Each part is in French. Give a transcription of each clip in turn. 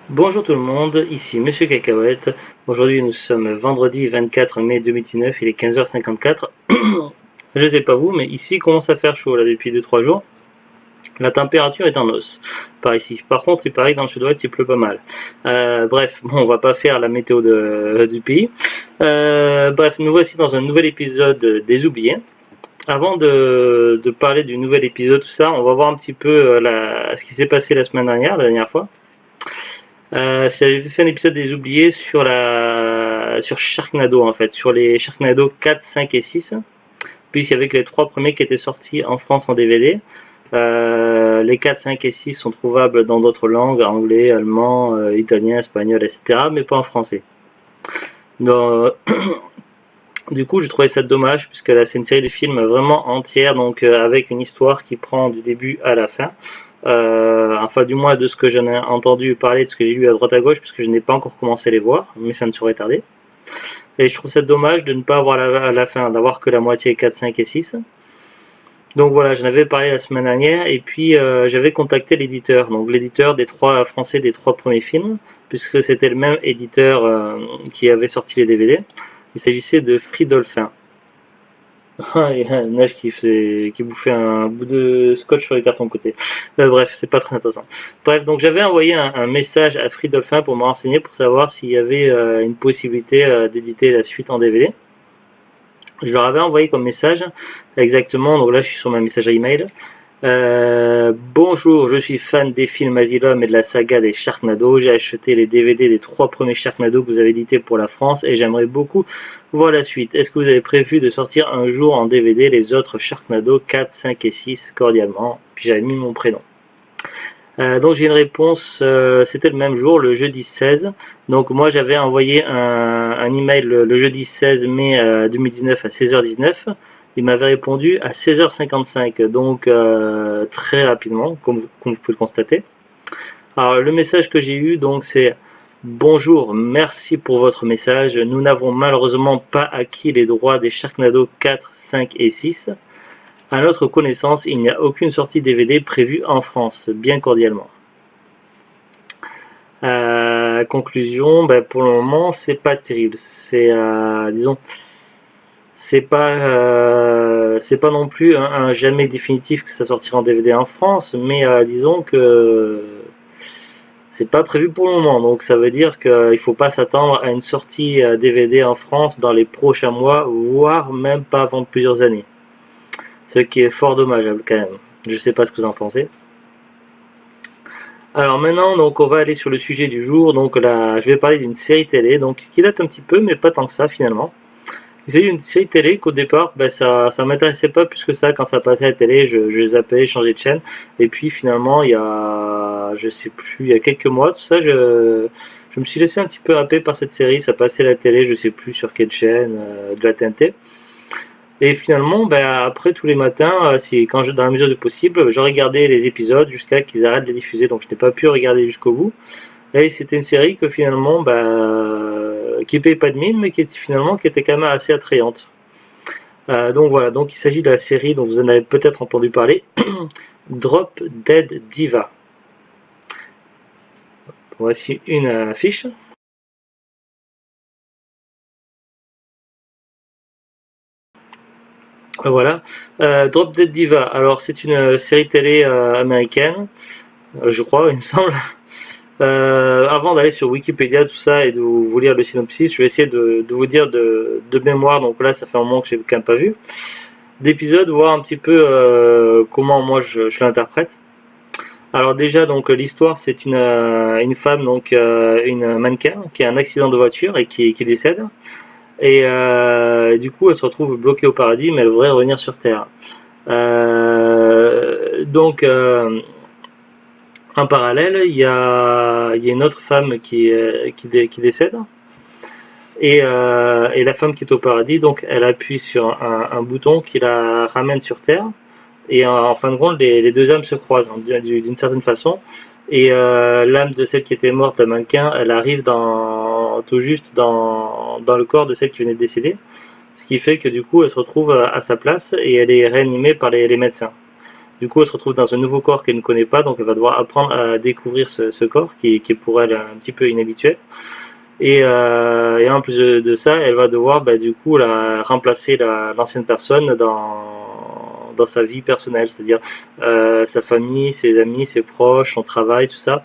Bonjour tout le monde, ici Monsieur Cacahuète. Aujourd'hui nous sommes vendredi 24 mai 2019, il est 15h54. Je sais pas vous, mais ici il commence à faire chaud là depuis 2-3 jours. La température est en hausse par ici. Par contre, il paraît que dans le sud-ouest il pleut pas mal. Bref, bon, on va pas faire la météo du pays. Bref, nous voici dans un nouvel épisode des oubliés. Avant de parler du nouvel épisode, tout ça, on va voir un petit peu ce qui s'est passé la semaine dernière, la dernière fois. J'avais fait un épisode des oubliés sur Sharknado en fait, sur les Sharknado 4, 5 et 6. Puis il y avait que les trois premiers qui étaient sortis en France en DVD. Les 4, 5 et 6 sont trouvables dans d'autres langues, anglais, allemand, italien, espagnol, etc. Mais pas en français. Donc, du coup, je trouvais ça dommage puisque là, c'est une série de films vraiment entière, donc avec une histoire qui prend du début à la fin. Enfin, du moins de ce que j'en ai entendu parler, de ce que j'ai lu à droite à gauche, puisque je n'ai pas encore commencé à les voir, mais ça ne saurait tarder. Et je trouve ça dommage de ne pas avoir la fin, d'avoir que la moitié 4, 5 et 6. Donc voilà, j'en avais parlé la semaine dernière, et puis j'avais contacté l'éditeur, donc l'éditeur des trois français des trois premiers films, puisque c'était le même éditeur qui avait sorti les DVD. Il s'agissait de Fridolphin. Ah, il y a une neige qui bouffait un bout de scotch sur les cartons côté. Bref, c'est pas très intéressant. Bref, donc j'avais envoyé un message à Fridolphin pour me renseigner pour savoir s'il y avait une possibilité d'éditer la suite en DVD. Je leur avais envoyé comme message exactement, donc là je suis sur ma messagerie email. Bonjour, je suis fan des films Asylum et de la saga des Sharknado. J'ai acheté les DVD des trois premiers Sharknado que vous avez édités pour la France et j'aimerais beaucoup voir la suite. Est-ce que vous avez prévu de sortir un jour en DVD les autres Sharknado 4, 5 et 6 cordialement? Puis j'avais mis mon prénom. Donc j'ai une réponse, c'était le même jour, le jeudi 16. Donc moi j'avais envoyé un email le jeudi 16 mai 2019 à 16h19. Il m'avait répondu à 16h55, donc très rapidement, comme vous pouvez le constater. Alors le message que j'ai eu, donc c'est bonjour, merci pour votre message. Nous n'avons malheureusement pas acquis les droits des Sharknado 4, 5 et 6. À notre connaissance, il n'y a aucune sortie DVD prévue en France, bien cordialement. Conclusion, ben pour le moment, c'est pas terrible. Disons, c'est pas non plus un jamais définitif que ça sortira en DVD en France, mais disons que c'est pas prévu pour le moment. Donc ça veut dire qu'il faut pas s'attendre à une sortie DVD en France dans les prochains mois, voire même pas avant plusieurs années. Ce qui est fort dommageable quand même. Je sais pas ce que vous en pensez. Alors maintenant, donc on va aller sur le sujet du jour. Donc là, je vais parler d'une série télé, donc qui date un petit peu, mais pas tant que ça finalement. C'est une série télé qu'au départ, ben, ça m'intéressait pas plus que ça quand ça passait à la télé. Je zappais, changeais de chaîne. Et puis finalement, il y a, je sais plus, il y a quelques mois, tout ça, je me suis laissé un petit peu happer par cette série. Ça passait à la télé, je sais plus sur quelle chaîne, de la TNT. Et finalement, ben, après tous les matins, dans la mesure du possible, je regardais les épisodes jusqu'à qu'ils arrêtent de les diffuser. Donc je n'ai pas pu regarder jusqu'au bout. Et c'était une série que finalement, qui paye pas de mine, mais qui était quand même assez attrayante. Donc voilà, donc il s'agit de la série dont vous en avez peut-être entendu parler, Drop Dead Diva. Voici une affiche. Voilà, Drop Dead Diva. Alors c'est une série télé américaine, je crois, il me semble. Avant d'aller sur Wikipédia, tout ça, et de vous lire le synopsis, je vais essayer de vous dire de mémoire, donc là ça fait un moment que j'ai quand même pas vu, d'épisodes, voir un petit peu comment moi je l'interprète. Alors déjà, donc l'histoire, c'est une femme, donc une mannequin, qui a un accident de voiture et qui décède. Et du coup, elle se retrouve bloquée au paradis, mais elle voudrait revenir sur Terre. Donc, en parallèle, il y a une autre femme qui décède. Et la femme qui est au paradis, donc, elle appuie sur un bouton qui la ramène sur Terre. Et en fin de compte, les deux âmes se croisent d'une certaine façon. Et l'âme de celle qui était morte, la mannequin, elle arrive tout juste dans le corps de celle qui venait de décéder. Ce qui fait que du coup, elle se retrouve à sa place et elle est réanimée par les médecins. Du coup, elle se retrouve dans un nouveau corps qu'elle ne connaît pas, donc elle va devoir apprendre à découvrir ce corps qui est pour elle un petit peu inhabituel. Et en plus de ça, elle va devoir du coup remplacer l'ancienne personne dans sa vie personnelle, c'est-à-dire sa famille, ses amis, ses proches, son travail, tout ça.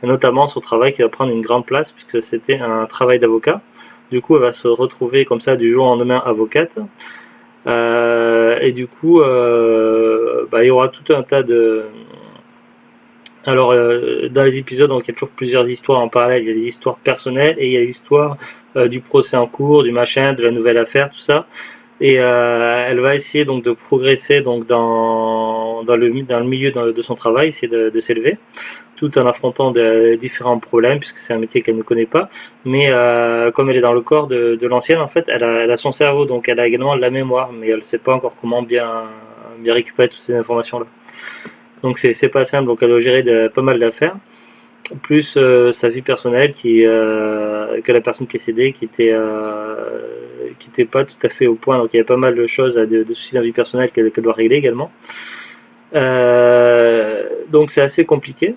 Et notamment son travail qui va prendre une grande place puisque c'était un travail d'avocat. Du coup, elle va se retrouver comme ça du jour au lendemain avocate. Et du coup, il y aura tout un tas de... Alors, dans les épisodes, donc, il y a toujours plusieurs histoires en parallèle. Il y a des histoires personnelles et il y a les histoires du procès en cours, du machin, de la nouvelle affaire, tout ça. Et elle va essayer donc de progresser donc dans le milieu de son travail, essayer de s'élever, tout en affrontant différents problèmes puisque c'est un métier qu'elle ne connaît pas. Mais comme elle est dans le corps de l'ancienne, en fait, elle a son cerveau, donc elle a également la mémoire, mais elle ne sait pas encore comment bien récupérer toutes ces informations-là. Donc c'est pas simple, donc elle doit gérer pas mal d'affaires, plus sa vie personnelle que la personne qui est décédée qui était pas tout à fait au point, donc il y a pas mal de choses, de soucis dans la vie personnelle qu'elle doit régler également. Donc c'est assez compliqué.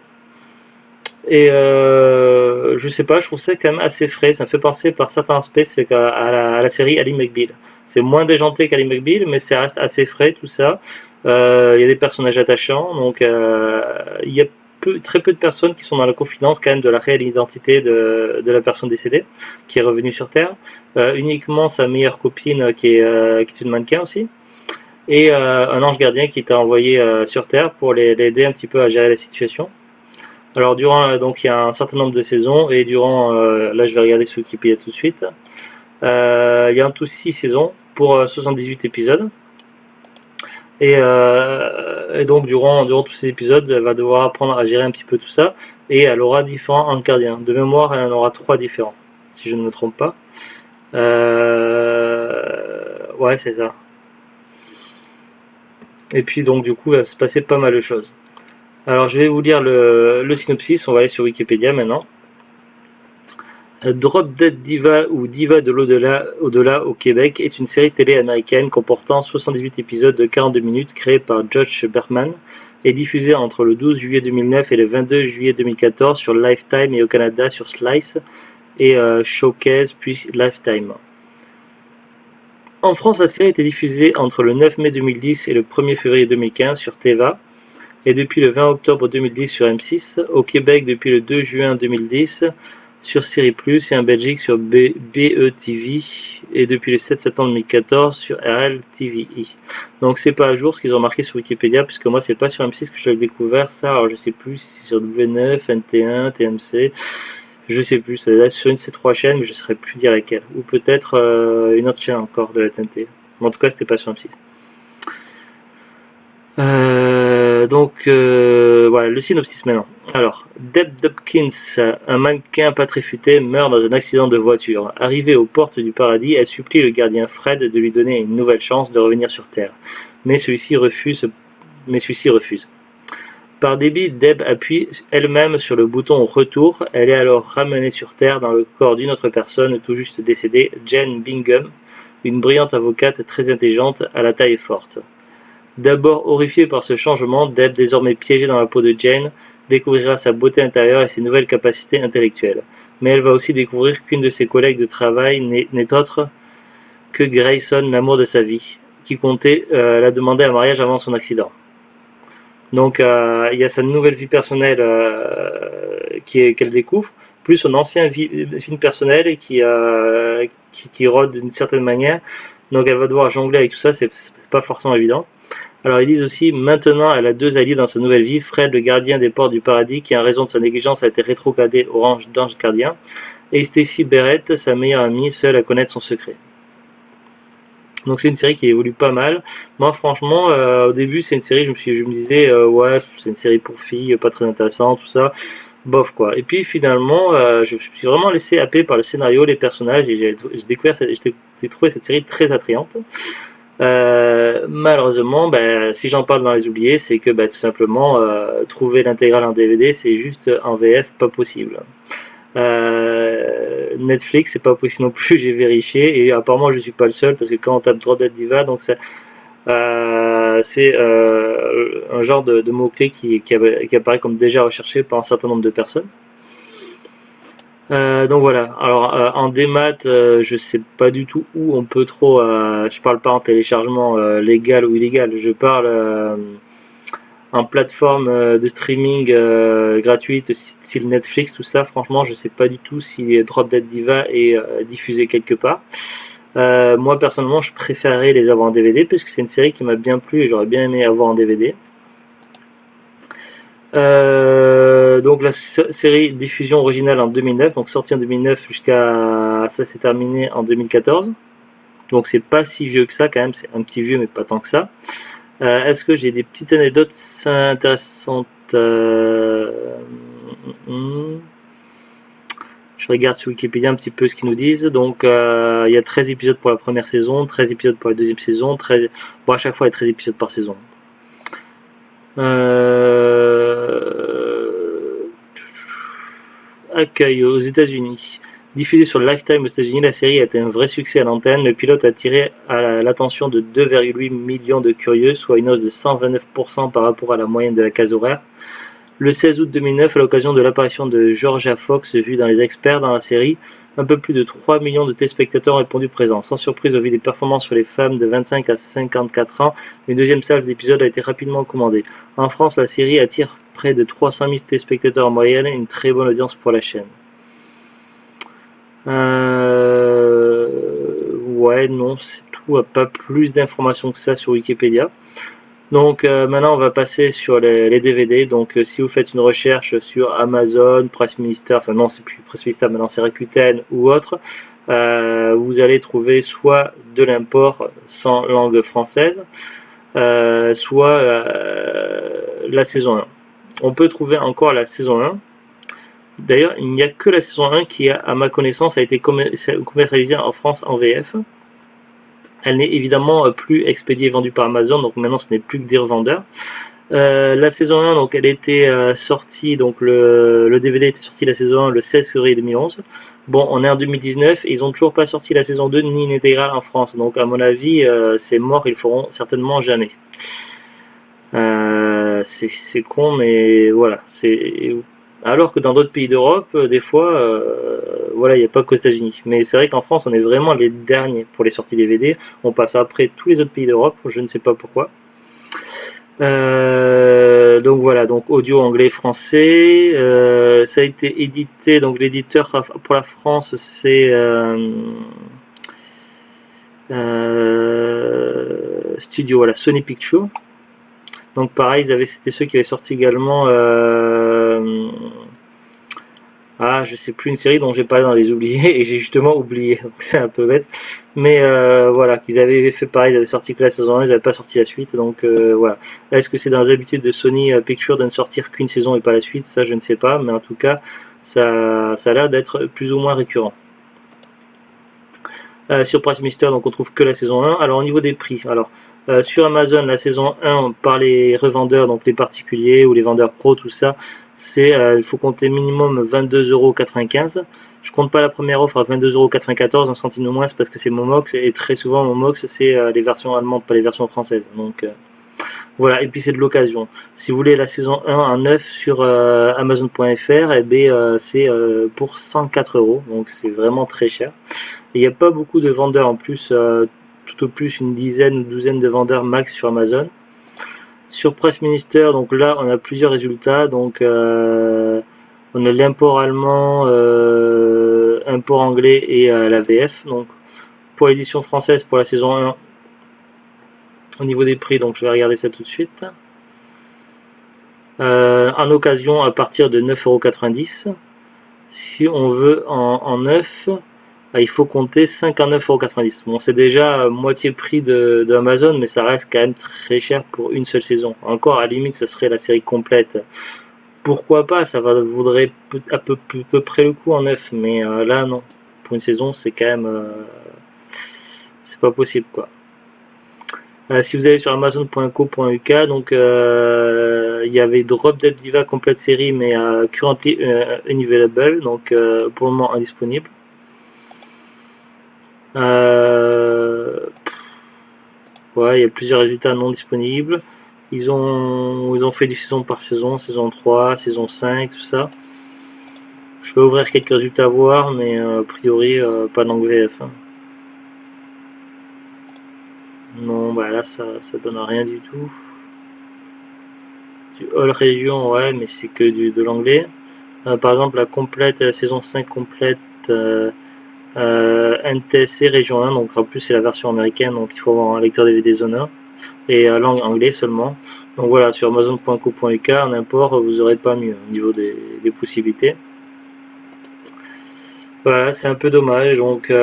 Et je sais pas, je trouve ça quand même assez frais. Ça me fait penser par certains aspects à la série Ally McBeal. C'est moins déjanté qu'Ally McBeal, mais ça reste assez frais tout ça. Il y a des personnages attachants, donc il y a très peu de personnes qui sont dans la confidence quand même de la réelle identité de la personne décédée qui est revenue sur Terre. Uniquement sa meilleure copine qui est une mannequin aussi. Et un ange gardien qui t'a envoyé sur Terre pour l'aider un petit peu à gérer la situation. Alors donc il y a un certain nombre de saisons et durant là je vais regarder sur Wikipédia tout de suite. Il y a en tout 6 saisons pour 78 épisodes. Et donc durant tous ces épisodes, elle va devoir apprendre à gérer un petit peu tout ça et elle aura différents anges gardiens. De mémoire, elle en aura 3 différents, si je ne me trompe pas. Ouais, c'est ça. Et puis donc du coup, il va se passer pas mal de choses. Alors je vais vous lire le synopsis, on va aller sur Wikipédia maintenant. Drop Dead Diva ou Diva de l'au-delà au Québec est une série télé américaine comportant 78 épisodes de 42 minutes créée par Josh Berman et diffusée entre le 12 juillet 2009 et le 22 juillet 2014 sur Lifetime et au Canada sur Slice et Showcase puis Lifetime. En France, la série a été diffusée entre le 9 mai 2010 et le 1er février 2015 sur Teva et depuis le 20 octobre 2010 sur M6, au Québec depuis le 2 juin 2010 sur Série Plus et en Belgique sur BE-TV et depuis le 7 septembre 2014 sur RL-TVI. Donc c'est pas à jour ce qu'ils ont marqué sur Wikipédia puisque moi c'est pas sur M6 que je l'ai découvert ça, alors je sais plus si c'est sur W9, NT1, TMC, je sais plus, c'est là sur une de ces 3 chaînes mais je saurais plus dire laquelle, ou peut-être une autre chaîne encore de la TNT, mais en tout cas c'était pas sur M6. Voilà le synopsis maintenant. Alors, Deb Dopkins, un mannequin pas très futé, meurt dans un accident de voiture. Arrivée aux portes du paradis, elle supplie le gardien Fred de lui donner une nouvelle chance de revenir sur Terre. Mais celui-ci refuse. Par débit, Deb appuie elle-même sur le bouton retour. Elle est alors ramenée sur Terre dans le corps d'une autre personne tout juste décédée, Jane Bingham, une brillante avocate très intelligente à la taille forte. D'abord horrifiée par ce changement, Deb, désormais piégée dans la peau de Jane, découvrira sa beauté intérieure et ses nouvelles capacités intellectuelles. Mais elle va aussi découvrir qu'une de ses collègues de travail n'est autre que Grayson, l'amour de sa vie, qui comptait la demander en mariage avant son accident. Donc il y a sa nouvelle vie personnelle qu'elle découvre, plus son ancienne vie personnelle qui rôde d'une certaine manière. Donc elle va devoir jongler avec tout ça, c'est pas forcément évident. Alors ils disent aussi, maintenant elle a 2 alliés dans sa nouvelle vie, Fred le gardien des portes du paradis qui en raison de sa négligence a été rétrogradé au rang d'ange gardien, et Stacy Barrett, sa meilleure amie, seule à connaître son secret. Donc c'est une série qui évolue pas mal. Moi franchement, au début c'est une série, je me disais, ouais c'est une série pour filles, pas très intéressant, tout ça, bof quoi. Et puis finalement, je me suis vraiment laissé happer par le scénario, les personnages, et j'ai trouvé cette série très attrayante. Malheureusement, si j'en parle dans les oubliés, c'est que tout simplement trouver l'intégrale en DVD, c'est juste en VF pas possible. Netflix, c'est pas possible non plus, j'ai vérifié et apparemment je suis pas le seul parce que quand on tape Drop Dead Diva, donc ça, C'est un genre de mot-clé qui apparaît comme déjà recherché par un certain nombre de personnes. Donc voilà, alors en démat, je sais pas du tout où on peut trop, je parle pas en téléchargement légal ou illégal, je parle en plateforme de streaming gratuite, style Netflix, tout ça, franchement je sais pas du tout si Drop Dead Diva est diffusé quelque part. Moi personnellement je préférerais les avoir en DVD parce que c'est une série qui m'a bien plu et j'aurais bien aimé avoir en DVD. Donc la série diffusion originale en 2009, donc sortie en 2009 jusqu'à ça s'est terminé en 2014. Donc c'est pas si vieux que ça quand même, c'est un petit vieux mais pas tant que ça. Est-ce que j'ai des petites anecdotes intéressantes Je regarde sur Wikipédia un petit peu ce qu'ils nous disent. Donc il y a 13 épisodes pour la première saison, 13 épisodes pour la deuxième saison, 13... Bon à chaque fois il y a 13 épisodes par saison. Accueil aux États-Unis. Diffusée sur Lifetime aux États-Unis, la série a été un vrai succès à l'antenne. Le pilote a attiré l'attention de 2,8 millions de curieux, soit une hausse de 129% par rapport à la moyenne de la case horaire. Le 16 août 2009, à l'occasion de l'apparition de Georgia Fox, vue dans Les Experts dans la série, un peu plus de 3 millions de téléspectateurs ont répondu présents. Sans surprise, au vu des performances sur les femmes de 25 à 54 ans, une deuxième salve d'épisodes a été rapidement commandée. En France, la série attire près de 300 000 téléspectateurs en moyenne et une très bonne audience pour la chaîne. Ouais, non, c'est tout. Pas plus d'informations que ça sur Wikipédia. Donc maintenant on va passer sur les DVD. Donc si vous faites une recherche sur Amazon, Press Minister, enfin non c'est plus Press Minister, maintenant c'est Rakuten ou autre, vous allez trouver soit de l'import sans langue française, soit la saison 1. On peut trouver encore la saison 1. D'ailleurs il n'y a que la saison 1 qui à ma connaissance a été commercialisée en France en VF. Elle n'est évidemment plus expédiée et vendue par Amazon, donc maintenant ce n'est plus que des revendeurs. La saison 1, donc elle était sortie, donc le DVD était sorti la saison 1 le 16 février 2011. Bon, on est en 2019 et ils n'ont toujours pas sorti la saison 2 ni une intégrale en France, donc à mon avis c'est mort, ils le feront certainement jamais. C'est con, mais voilà, c'est alors que dans d'autres pays d'Europe, des fois, voilà, il n'y a pas qu'aux États-Unis. Mais c'est vrai qu'en France, on est vraiment les derniers pour les sorties DVD. On passe après tous les autres pays d'Europe, je ne sais pas pourquoi. Donc voilà, donc audio anglais français. Ça a été édité, donc l'éditeur pour la France, c'est Studio, voilà, Sony Pictures. Donc pareil, c'était ceux qui avaient sorti également je sais plus, une série dont j'ai parlé dans les oubliés et j'ai justement oublié, donc c'est un peu bête. Mais voilà, qu'ils avaient fait pareil, ils avaient sorti que la saison 1, ils n'avaient pas sorti la suite, donc voilà. Est-ce que c'est dans les habitudes de Sony Pictures de ne sortir qu'une saison et pas la suite? Ça je ne sais pas, mais en tout cas ça a l'air d'être plus ou moins récurrent. Sur Press Mister, donc on trouve que la saison 1. Alors au niveau des prix, alors sur Amazon, la saison 1 par les revendeurs, donc les particuliers ou les vendeurs pro, tout ça, c'est il faut compter minimum 22,95 €. Je compte pas la première offre à 22,94 €, un centime de moins, parce que c'est Momox et très souvent Momox c'est les versions allemandes, pas les versions françaises. Donc voilà, et puis c'est de l'occasion. Si vous voulez la saison 1 en neuf sur Amazon.fr, c'est pour 104 €, donc c'est vraiment très cher. Il n'y a pas beaucoup de vendeurs en plus, tout au plus une dizaine ou douzaine de vendeurs max sur Amazon. Sur Press Minister, donc là on a plusieurs résultats, donc on a l'import allemand, import anglais et la VF. Donc pour l'édition française pour la saison 1, au niveau des prix, donc je vais regarder ça tout de suite. En occasion à partir de 9,90 €. Si on veut en neuf, il faut compter 59,90 €. Bon, c'est déjà moitié prix de Amazon, mais ça reste quand même très cher pour une seule saison. Encore, à la limite, ce serait la série complète. Pourquoi pas, ça vaudrait à peu près le coup en neuf, mais là, non. Pour une saison, c'est quand même... c'est pas possible, quoi. Si vous allez sur amazon.co.uk, donc il y avait Drop Dead Diva complète série, mais currently unavailable, donc pour le moment indisponible. Ouais, ouais, il y a plusieurs résultats non disponibles. Ils ont fait du saison par saison, saison 3, saison 5, tout ça. Je vais ouvrir quelques résultats à voir, mais a priori, pas langue VF. Hein. Non, bah là, ça donne rien du tout. Du All Region, ouais, mais c'est que de l'anglais. Par exemple, la complète, la saison 5 complète NTSC Région 1, donc en plus c'est la version américaine, donc il faut avoir un lecteur DVD Zone 1 et langue anglais seulement. Donc voilà, sur amazon.co.uk, en import, vous n'aurez pas mieux au niveau des possibilités. Voilà, c'est un peu dommage. Donc,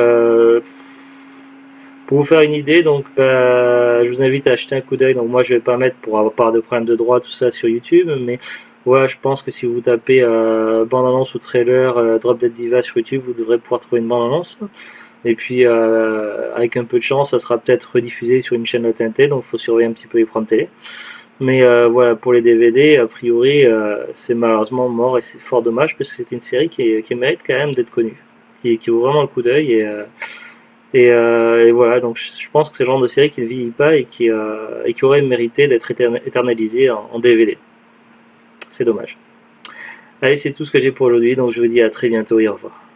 pour vous faire une idée, donc, je vous invite à acheter un coup d'œil. Donc, moi, je vais pas mettre pour avoir pas de problème de droit tout ça sur YouTube, mais voilà, je pense que si vous tapez bande-annonce ou trailer Drop Dead Diva sur YouTube, vous devrez pouvoir trouver une bande-annonce. Et puis, avec un peu de chance, ça sera peut-être rediffusé sur une chaîne de TNT, donc il faut surveiller un petit peu les programmes télé. Mais voilà, pour les DVD, a priori, c'est malheureusement mort et c'est fort dommage parce que c'est une série qui mérite quand même d'être connue, qui vaut vraiment le coup d'œil et voilà. Donc je pense que c'est le genre de série qui ne vieillit pas et qui aurait mérité d'être éternalisée en DVD. C'est dommage. Allez, c'est tout ce que j'ai pour aujourd'hui, donc je vous dis à très bientôt et au revoir.